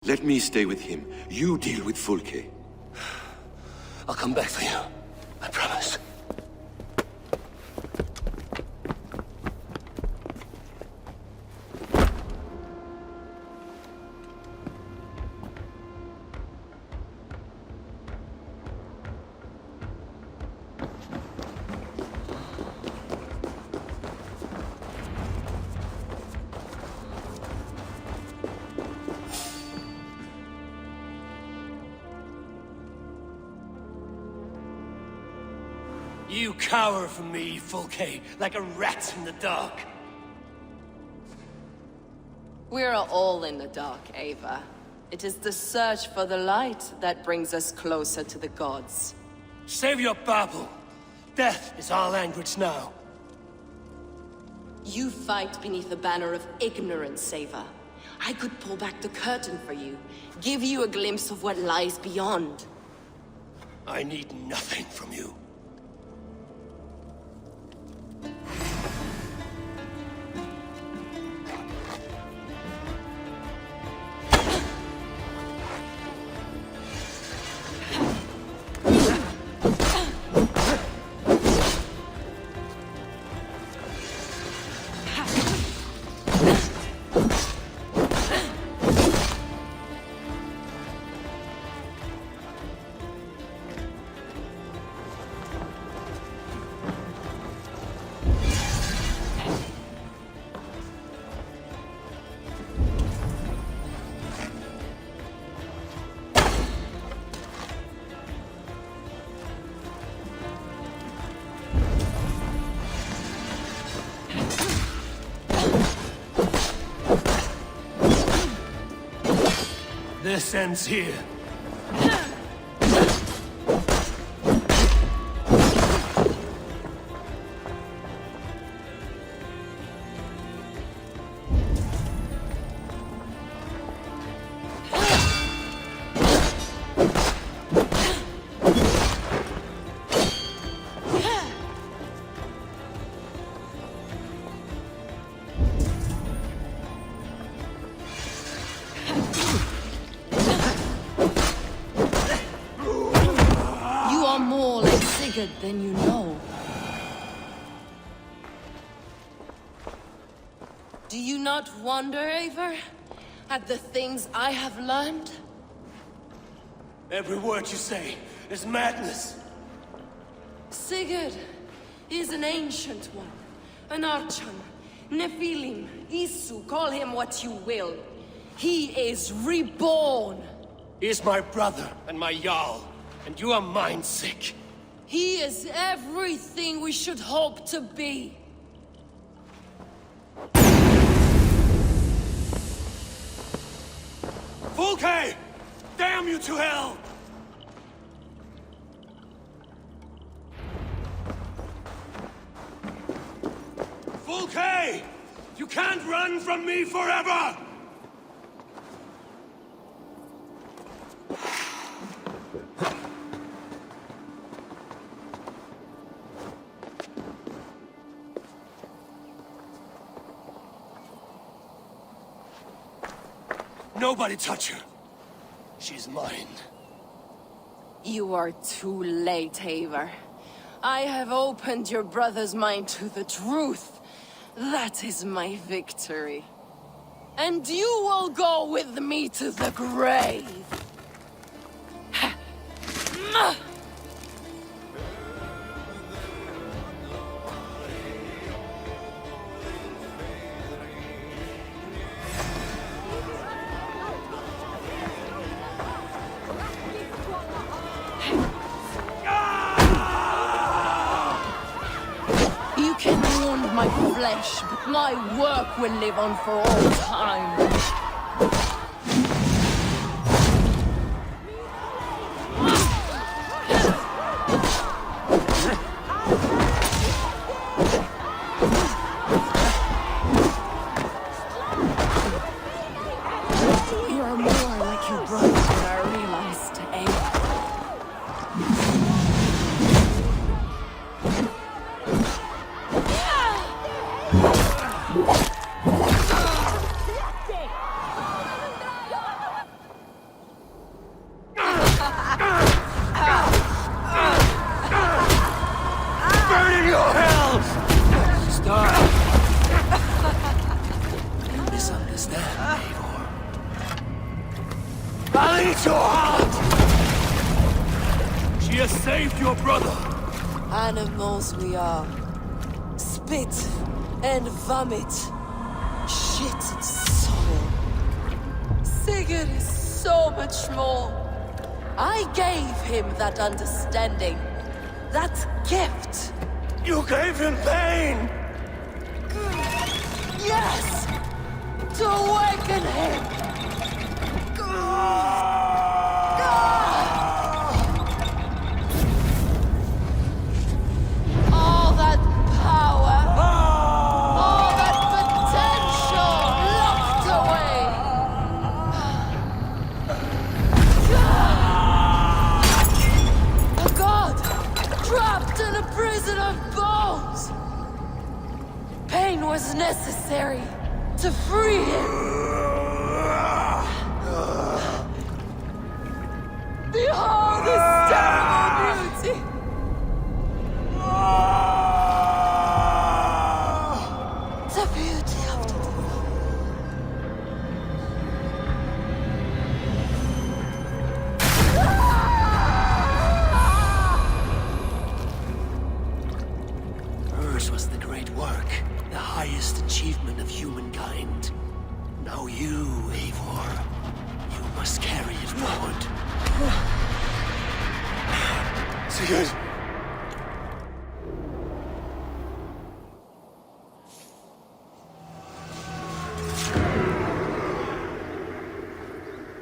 Let me stay with him. You deal with Fulke. I'll come back for you. I promise. You cower from me, Fulke, like a rat in the dark. We're all in the dark, Eivor. It is the search for the light that brings us closer to the gods. Save your babble. Death is our language now. You fight beneath the banner of ignorance, Eivor. I could pull back the curtain for you, give you a glimpse of what lies beyond. I need nothing from you. This ends here. Than you know. Do you not wonder, Eivor, at the things I have learned? Every word you say is madness. Sigurd is an ancient one, an archon, Nephilim, Isu, call him what you will. He is reborn. He is my brother and my Jarl, and you are mind-sick. He is everything we should hope to be. Fulke! Damn you to hell! Fulke! You can't run from me forever! Nobody touch her. She's mine. You are too late, Eivor. I have opened your brother's mind to the truth. That is my victory. And you will go with me to the grave. My flesh, but my work will live on for all time. You are more like your brother than I realized, Eivor. eat your heart! She has saved your brother! Animals we are. Spit and vomit. Shit and soil. Sigurd is so much more. I gave him that understanding. That gift. You gave him pain! Yes! To awaken him! All that power, all that potential locked away! A god trapped in a prison of bones! Pain was necessary to free him! Behold this terrible beauty! The beauty of the Hers was the great work, the highest achievement of humankind. Now you, Eivor, you must carry it forward. Sigurd!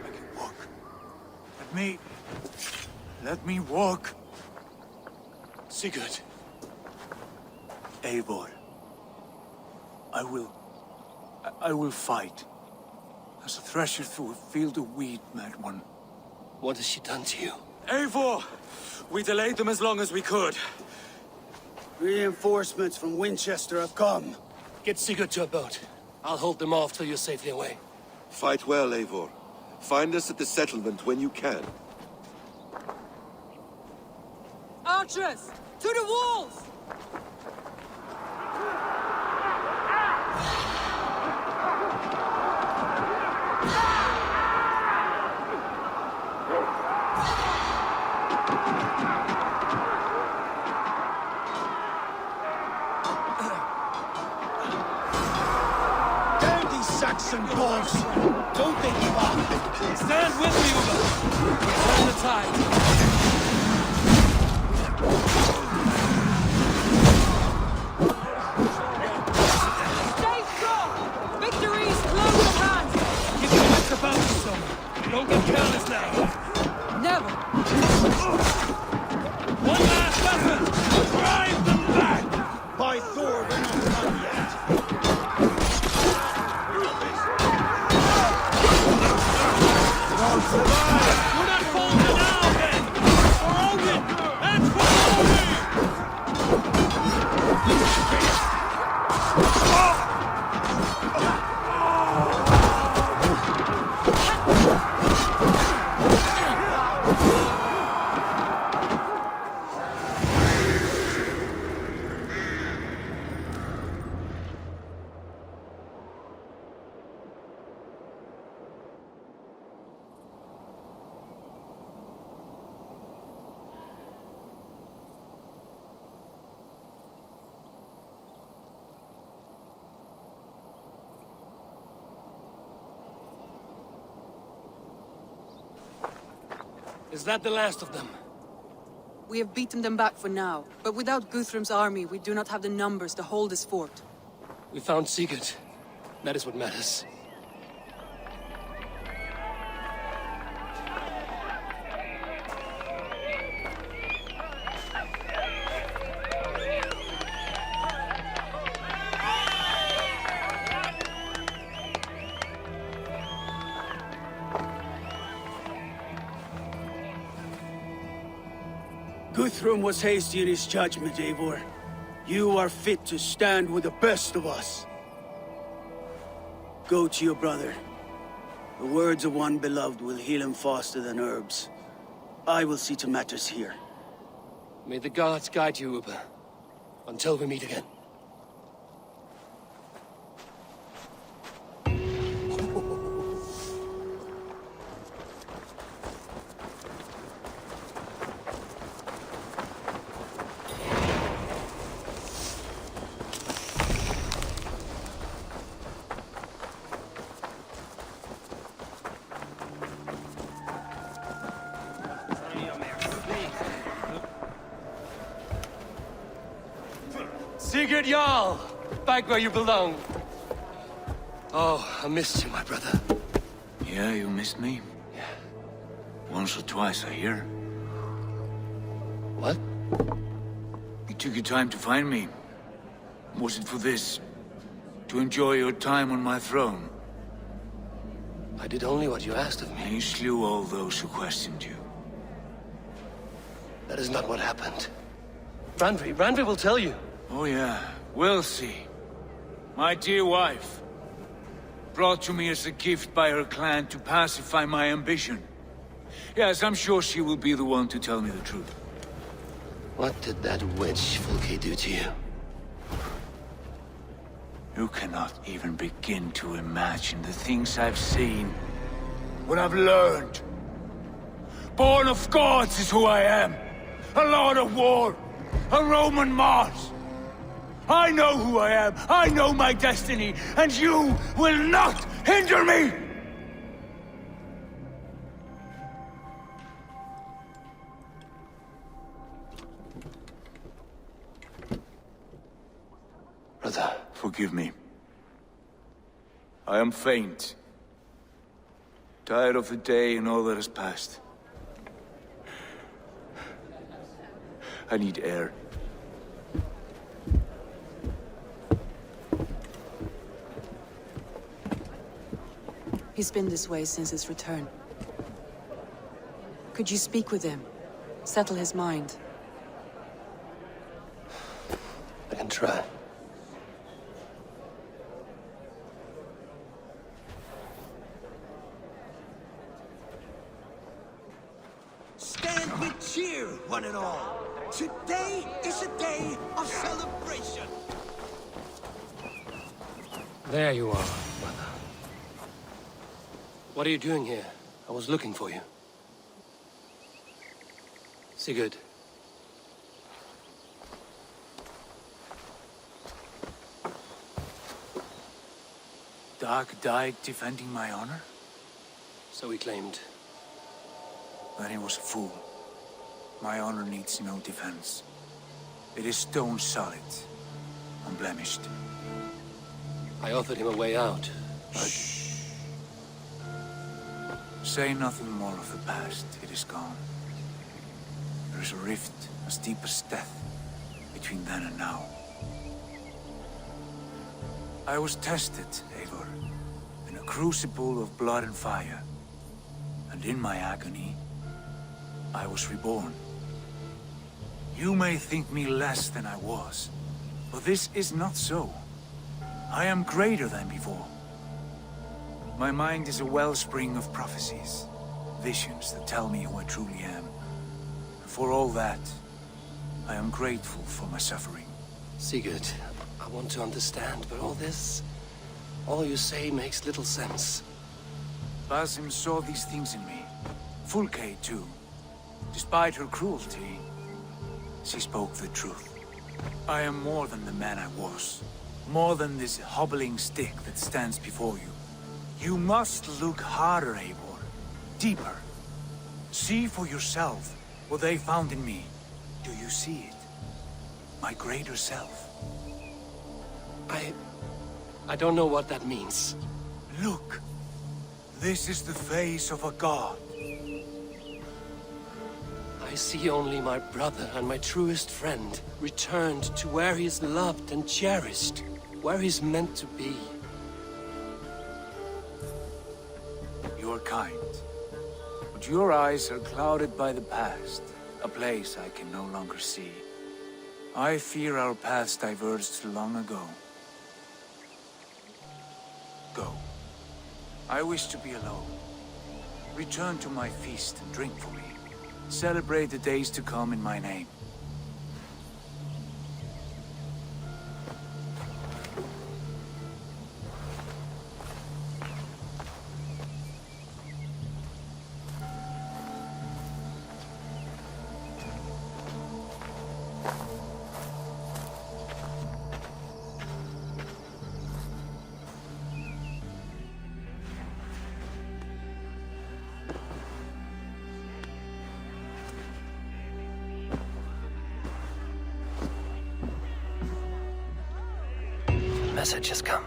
I can walk. Let me walk. Sigurd! Eivor. I will fight. As a thresher through a field of wheat, mad one. What has she done to you? Eivor! We delayed them as long as we could. Reinforcements from Winchester have come. Get Sigurd to a boat. I'll hold them off till you're safely away. Fight well, Eivor. Find us at the settlement when you can. Archers! To the walls! Damn these Saxon dogs! Don't they give up? Stand with me, Uba! Turn the tide! Stay strong! Victory is close at hand! Give your wits about you, son. Don't get careless now. Never! One last effort! Drive them back! By Thor, we're not done yet. Survive! Do not falter now, then! For Odin! And for Odin! Is that the last of them? We have beaten them back for now, but without Guthrum's army, we do not have the numbers to hold this fort. We found Sigurd. That is what matters. Guthrum was hasty in his judgment, Eivor. You are fit to stand with the best of us. Go to your brother. The words of one beloved will heal him faster than herbs. I will see to matters here. May the gods guide you, Uba. Until we meet again. Sigurd Jarl! Back where you belong. Oh, I missed you, my brother. Yeah, you missed me? Yeah. Once or twice, I hear. What? You took your time to find me. Was it for this? To enjoy your time on my throne? I did only what you asked of me. You slew all those who questioned you. That is not what happened. Randvi will tell you. Oh yeah, we'll see. My dear wife, brought to me as a gift by her clan to pacify my ambition. Yes, I'm sure she will be the one to tell me the truth. What did that witch Fulke do to you? You cannot even begin to imagine the things I've seen, what I've learned. Born of gods is who I am. A lord of war, a Roman Mars. I know who I am, I know my destiny, and you will not hinder me! Brother. Forgive me. I am faint. Tired of the day and all that has passed. I need air. He's been this way since his return. Could you speak with him? Settle his mind? I can try. Stand with cheer, one and all. Today is a day of celebration. There you are, brother. What are you doing here? I was looking for you. Sigurd. Dag died defending my honor? So he claimed. Then he was a fool. My honor needs no defense. It is stone solid, unblemished. I offered him a way out, but... Shh. Say nothing more of the past. It is gone. There is a rift as deep as death between then and now. I was tested, Eivor, in a crucible of blood and fire. And in my agony, I was reborn. You may think me less than I was, but this is not so. I am greater than before. My mind is a wellspring of prophecies, visions that tell me who I truly am. And for all that, I am grateful for my suffering. Sigurd, I want to understand, but all you say makes little sense. Basim saw these things in me. Fulke, too. Despite her cruelty, she spoke the truth. I am more than the man I was. More than this hobbling stick that stands before you. You must look harder, Eivor. Deeper. See for yourself what they found in me. Do you see it? My greater self. I don't know what that means. Look. This is the face of a god. I see only my brother and my truest friend returned to where he is loved and cherished, where he's meant to be. You are kind, but your eyes are clouded by the past, a place I can no longer see. I fear our paths diverged long ago. Go. I wish to be alone. Return to my feast and drink for me. Celebrate the days to come in my name. message has come.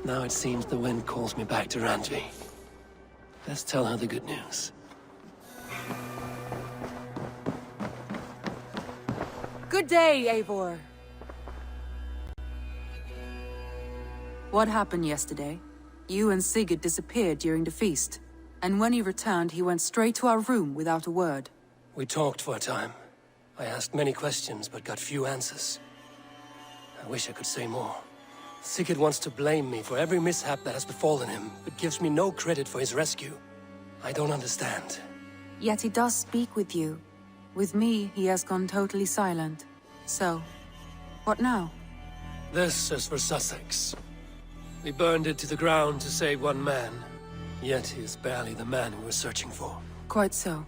Now it seems the wind calls me back to Randvi. Let's tell her the good news. Good day, Eivor. What happened yesterday? You and Sigurd disappeared during the feast. And when he returned, he went straight to our room without a word. We talked for a time. I asked many questions, but got few answers. I wish I could say more. Sigurd wants to blame me for every mishap that has befallen him, but gives me no credit for his rescue. I don't understand. Yet he does speak with you. With me, he has gone totally silent. So, what now? This is for Sussex. We burned it to the ground to save one man. Yet he is barely the man we were searching for. Quite so.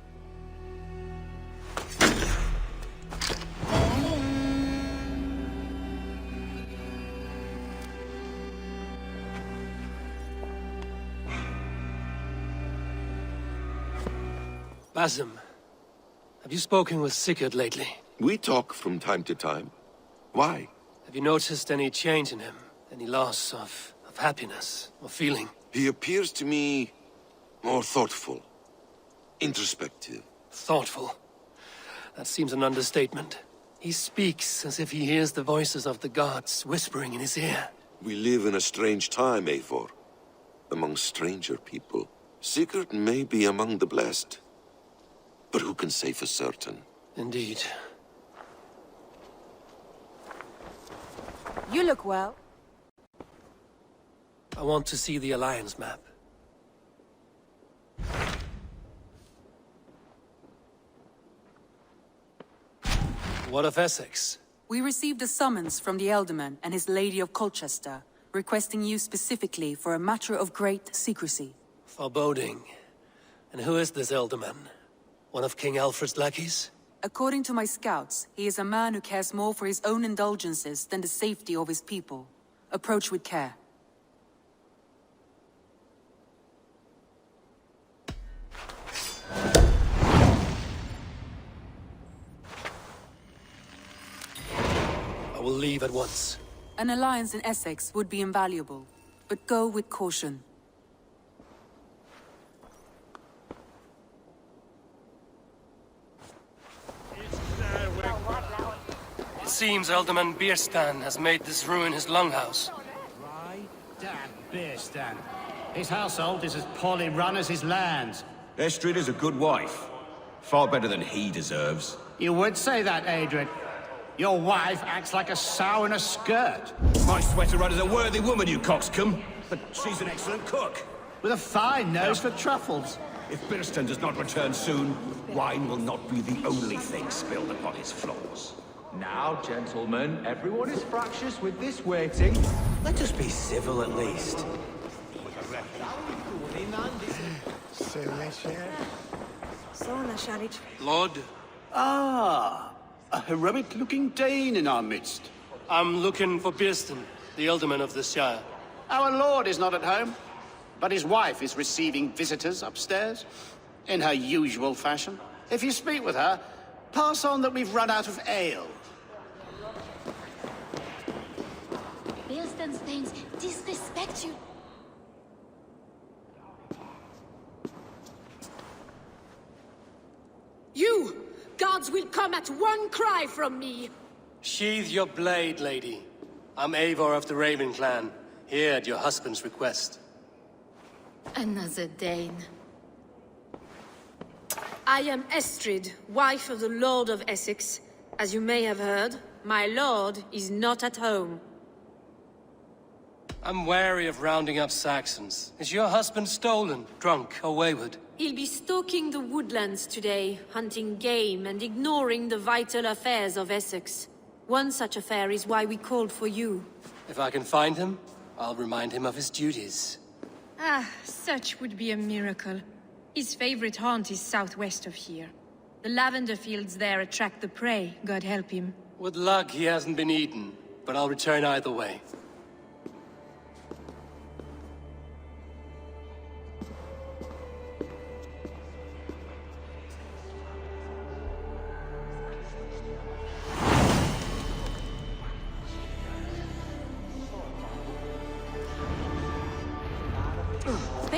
Basim, have you spoken with Sigurd lately? We talk from time to time. Why? Have you noticed any change in him? Any loss of happiness or feeling? He appears to me more thoughtful, introspective. Thoughtful. That seems an understatement. He speaks as if he hears the voices of the gods whispering in his ear. We live in a strange time, Eivor. Among stranger people. Sigurd may be among the blessed. But who can say for certain? Indeed. You look well. I want to see the Alliance map. What of Essex? We received a summons from the Elderman and his Lady of Colchester, requesting you specifically for a matter of great secrecy. Foreboding. And who is this Elderman? One of King Alfred's lackeys? According to my scouts, he is a man who cares more for his own indulgences than the safety of his people. Approach with care. I will leave at once. An alliance in Essex would be invaluable, but go with caution. It seems Elderman Bierstan has made this ruin his longhouse. Right, damn Bearstan. His household is as poorly run as his lands. Estrid is a good wife. Far better than he deserves. You would say that, Adrian. Your wife acts like a sow in a skirt. My sweater run is a worthy woman, you coxcomb. But she's an excellent cook. With a fine nose for truffles. If Birston does not return soon, wine will not be the only thing spilled upon his floors. Now, gentlemen, everyone is fractious with this waiting. Let us be civil at least. Lord, Ah, a heroic-looking Dane in our midst. I'm looking for Bierstan, the Elderman of the Shire. Our lord is not at home, but his wife is receiving visitors upstairs, in her usual fashion. If you speak with her, pass on that we've run out of ale. Bilston's Thanes disrespect you. You! Gods will come at one cry from me! Sheathe your blade, lady. I'm Eivor of the Raven clan, here at your husband's request. Another Dane. I am Estrid, wife of the Lord of Essex. As you may have heard, my lord is not at home. I'm wary of rounding up Saxons. Is your husband stolen, drunk, or wayward? He'll be stalking the woodlands today, hunting game and ignoring the vital affairs of Essex. One such affair is why we called for you. If I can find him, I'll remind him of his duties. Ah, such would be a miracle. His favorite haunt is southwest of here. The lavender fields there attract the prey, God help him. With luck, he hasn't been eaten, but I'll return either way.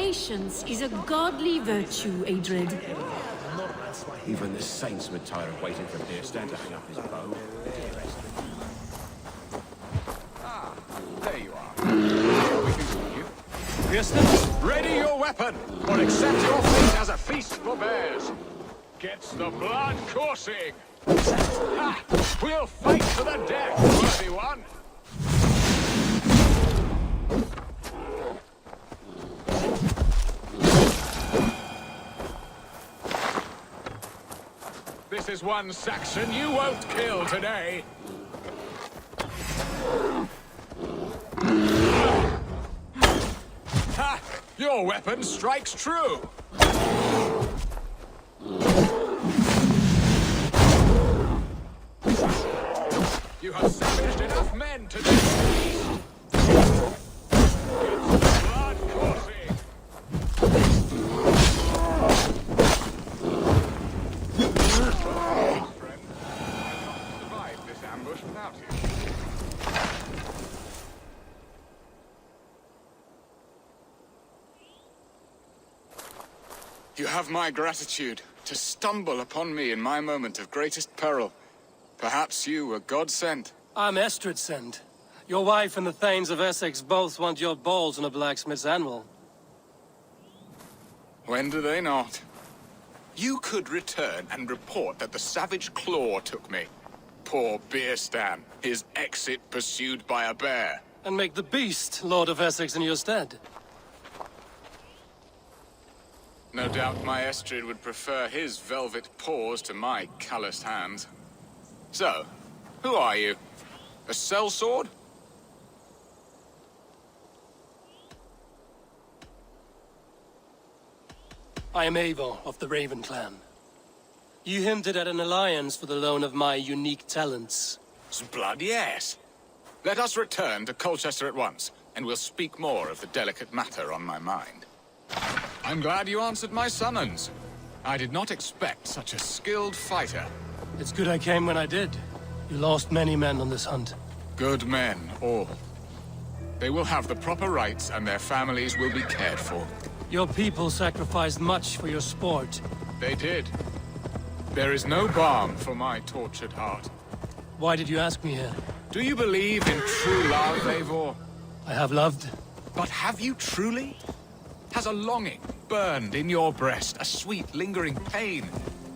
Patience is a godly virtue, Adred. Even the saints would tire of waiting for Beerstand to hang up his bow. Ah, there you are. We can join you. Beerstand, ready your weapon, or accept your fate as a feast for bears. Gets the blood coursing. Ha! We'll fight to the death, worthy one. This is one Saxon you won't kill today. Ha! Your weapon strikes true. You have savaged enough men to this. Blood coursing. Friend, I've not survived this ambush without you. You have my gratitude to stumble upon me in my moment of greatest peril. Perhaps you were God-sent. I'm Estrid sent. Your wife and the Thanes of Essex both want your balls on a blacksmith's anvil. When do they not? You could return and report that the savage claw took me. Poor Beerstan, his exit pursued by a bear. And make the beast Lord of Essex in your stead. No doubt my Estrid would prefer his velvet paws to my calloused hands. So, who are you? A sellsword? I am Eivor of the Raven clan. You hinted at an alliance for the loan of my unique talents. Blood, yes. Let us return to Colchester at once, and we'll speak more of the delicate matter on my mind. I'm glad you answered my summons. I did not expect such a skilled fighter. It's good I came when I did. You lost many men on this hunt. Good men, all. They will have the proper rights, and their families will be cared for. Your people sacrificed much for your sport. They did. There is no balm for my tortured heart. Why did you ask me here? Do you believe in true love, Eivor? I have loved. But have you truly? Has a longing burned in your breast, a sweet, lingering pain,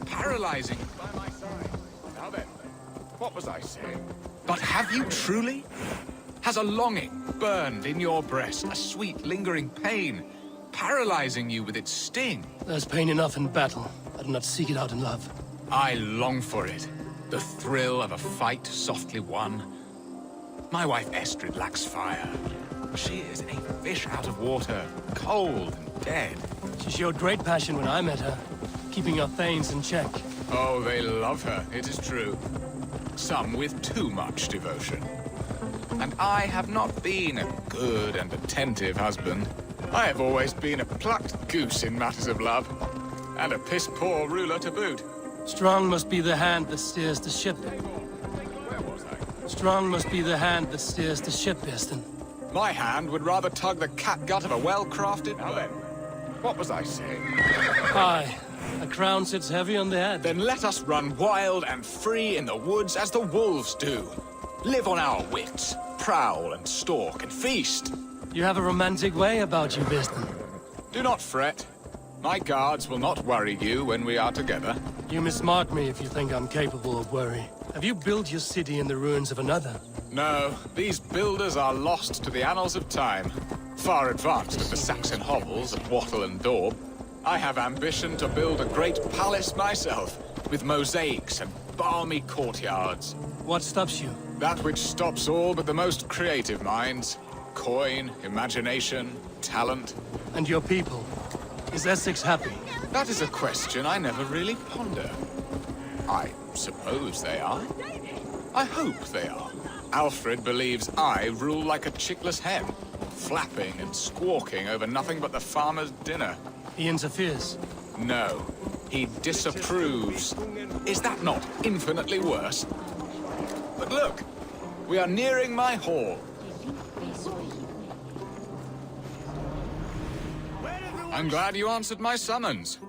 paralyzing by my side? Now then, what was I saying? But have you truly? Has a longing burned in your breast, a sweet, lingering pain, paralyzing you with its sting? There's pain enough in battle. I do not seek it out in love. I long for it. The thrill of a fight softly won. My wife Estrid lacks fire. She is a fish out of water, cold and dead. She showed great passion when I met her, keeping your Thanes in check. Oh, they love her, it is true. Some with too much devotion. And I have not been a good and attentive husband. I have always been a plucked goose in matters of love. And a piss-poor ruler to boot. Strong must be the hand that steers the ship. Where was I? Strong must be the hand that steers the ship, Eston. My hand would rather tug the catgut of a well-crafted bow. Now then, what was I saying? Aye, a crown sits heavy on the head. Then let us run wild and free in the woods as the wolves do. Live on our wits, prowl and stalk and feast. You have a romantic way about you, Eston. Do not fret. My guards will not worry you when we are together. You mismark me if you think I'm capable of worry. Have you built your city in the ruins of another? No, these builders are lost to the annals of time. Far advanced at the Saxon hovels of Wattle and Daub. I have ambition to build a great palace myself, with mosaics and balmy courtyards. What stops you? That which stops all but the most creative minds. Coin, imagination, talent. And your people? Is Essex happy? That is a question I never really ponder. I suppose they are. I hope they are. Alfred believes I rule like a chickless hen, flapping and squawking over nothing but the farmer's dinner. He interferes? No, he disapproves. Is that not infinitely worse? But look, we are nearing my hall. Where did the I'm glad you answered my summons.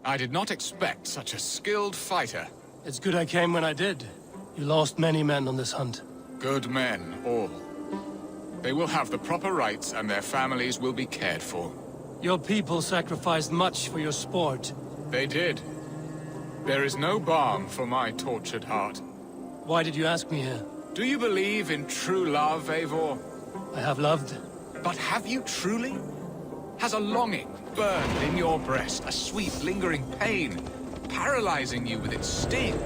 I did not expect such a skilled fighter. It's good I came when I did. You lost many men on this hunt. Good men, all. They will have the proper rights and their families will be cared for. Your people sacrificed much for your sport. They did. There is no balm for my tortured heart. Why did you ask me here? Do you believe in true love, Eivor? I have loved. But have you truly? Has a longing burned in your breast, a sweet lingering pain, paralyzing you with its sting?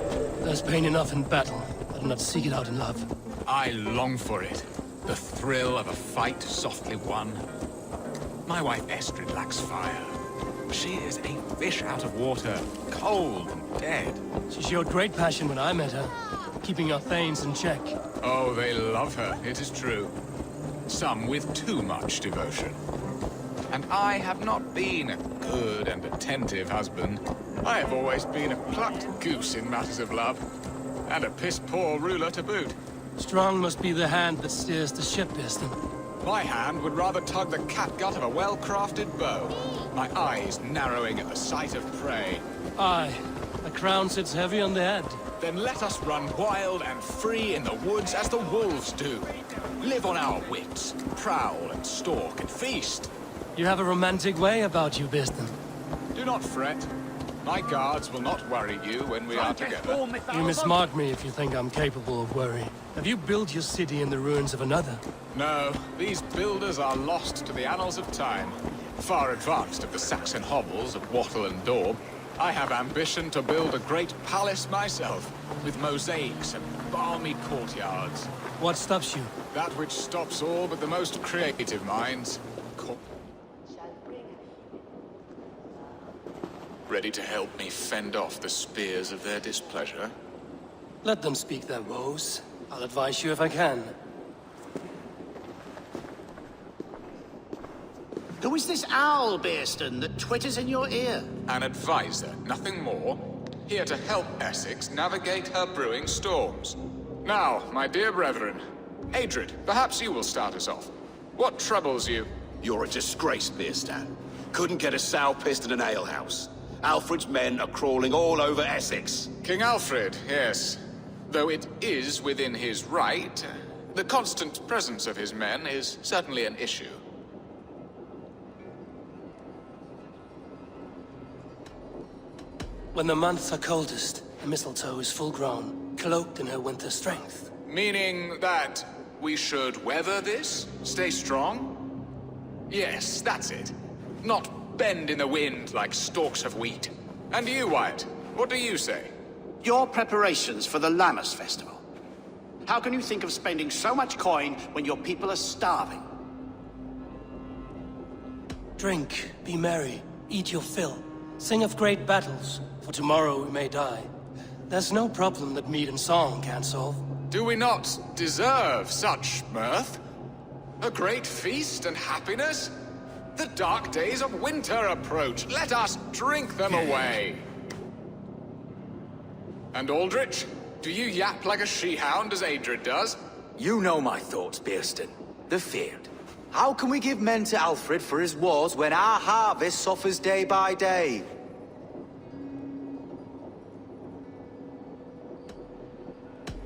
There's pain enough in battle. I do not seek it out in love. I long for it. The thrill of a fight softly won. My wife Estrid lacks fire. She is a fish out of water, cold and dead. She showed great passion when I met her, keeping our thanes in check. Oh, they love her, it is true. Some with too much devotion. And I have not been a good and attentive husband. I have always been a plucked goose in matters of love. And a piss-poor ruler to boot. Strong must be the hand that steers the ship, Piston. My hand would rather tug the catgut of a well-crafted bow. My eyes narrowing at the sight of prey. Aye, a crown sits heavy on the head. Then let us run wild and free in the woods as the wolves do. Live on our wits, prowl and stalk and feast. You have a romantic way about you, Piston. Do not fret. My guards will not worry you when we are together. You mismark me if you think I'm capable of worry. Have you built your city in the ruins of another? No, these builders are lost to the annals of time. Far advanced of the Saxon hovels of Wattle and Daub. I have ambition to build a great palace myself, with mosaics and balmy courtyards. What stops you? That which stops all but the most creative minds. Ready to help me fend off the spears of their displeasure? Let them speak their woes. I'll advise you if I can. Who is this owl, Bearston, that twitters in your ear? An advisor, nothing more. Here to help Essex navigate her brewing storms. Now, my dear brethren, Adrid, perhaps you will start us off. What troubles you? You're a disgrace, Bearstan. Couldn't get a sow pissed in an alehouse. Alfred's men are crawling all over Essex. King Alfred, yes. Though it is within his right, the constant presence of his men is certainly an issue. When the months are coldest, the mistletoe is full grown, cloaked in her winter strength. Meaning that we should weather this? Stay strong? Yes, that's it. Not bend in the wind like stalks of wheat. And you, Wyatt, what do you say? Your preparations for the Lammas festival. How can you think of spending so much coin when your people are starving? Drink, be merry, eat your fill. Sing of great battles, for tomorrow we may die. There's no problem that mead and song can't solve. Do we not deserve such mirth? A great feast and happiness? The dark days of winter approach. Let us drink them away. And Aldrich, do you yap like a she-hound as Adrid does? You know my thoughts, Bearston. The feared. How can we give men to Alfred for his wars when our harvest suffers day by day?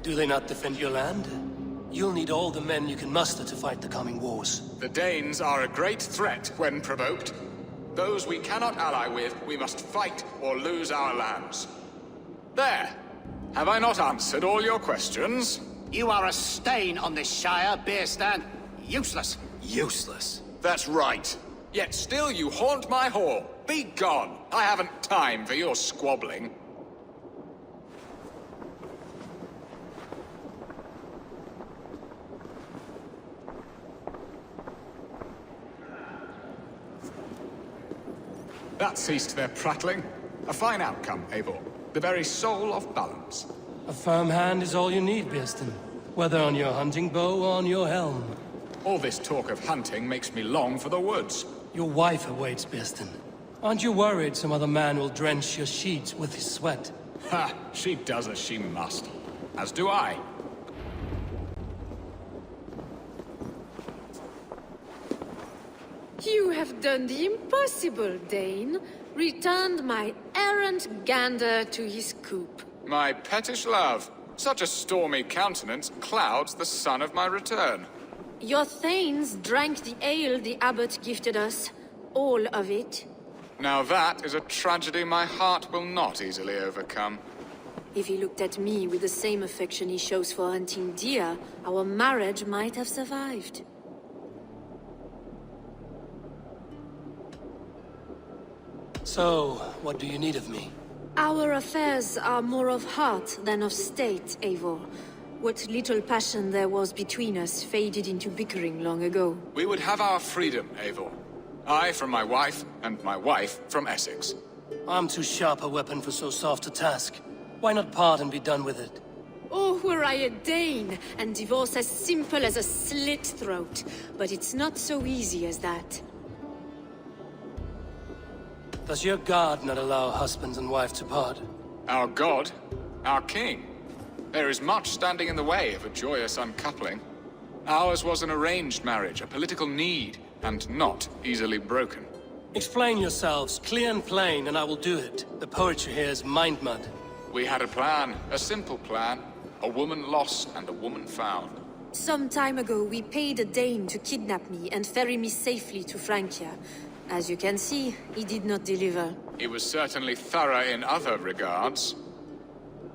Do they not defend your land? You'll need all the men you can muster to fight the coming wars. The Danes are a great threat when provoked. Those we cannot ally with, we must fight or lose our lands. There! Have I not answered all your questions? You are a stain on this Shire, Bearstan. Useless. Useless? That's right. Yet still you haunt my hall. Be gone! I haven't time for your squabbling. That ceased their prattling. A fine outcome, Eivor. The very soul of balance. A firm hand is all you need, Bearston. Whether on your hunting bow or on your helm. All this talk of hunting makes me long for the woods. Your wife awaits, Bearston. Aren't you worried some other man will drench your sheets with his sweat? Ha! She does as she must. As do I. You have done the impossible, Dane. Returned my errant gander to his coop. My pettish love. Such a stormy countenance clouds the sun of my return. Your thanes drank the ale the abbot gifted us. All of it. Now that is a tragedy my heart will not easily overcome. If he looked at me with the same affection he shows for hunting deer, our marriage might have survived. So, what do you need of me? Our affairs are more of heart than of state, Eivor. What little passion there was between us faded into bickering long ago. We would have our freedom, Eivor. I from my wife, and my wife from Essex. I'm too sharp a weapon for so soft a task. Why not part and be done with it? Oh, were I a Dane, and divorce as simple as a slit throat. But it's not so easy as that. Does your god not allow husbands and wife to part? Our god? Our king? There is much standing in the way of a joyous uncoupling. Ours was an arranged marriage, a political need, and not easily broken. Explain yourselves, clear and plain, and I will do it. The poetry here is mind mud. We had a plan, a simple plan. A woman lost and a woman found. Some time ago, we paid a Dane to kidnap me and ferry me safely to Francia. As you can see, he did not deliver. He was certainly thorough in other regards.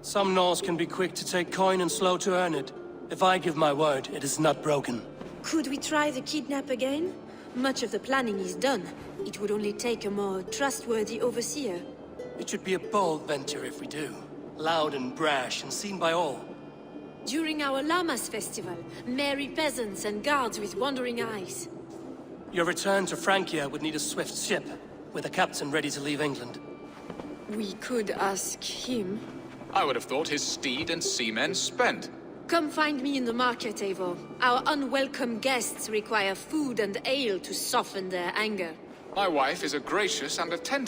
Some Norse can be quick to take coin and slow to earn it. If I give my word, it is not broken. Could we try the kidnap again? Much of the planning is done. It would only take a more trustworthy overseer. It should be a bold venture if we do. Loud and brash and seen by all. During our Llamas festival, merry peasants and guards with wandering eyes. Your return to Francia would need a swift ship, with a captain ready to leave England. We could ask him. I would have thought his steed and seamen spent. Come find me in the market, Eivor. Our unwelcome guests require food and ale to soften their anger. My wife is a gracious and attentive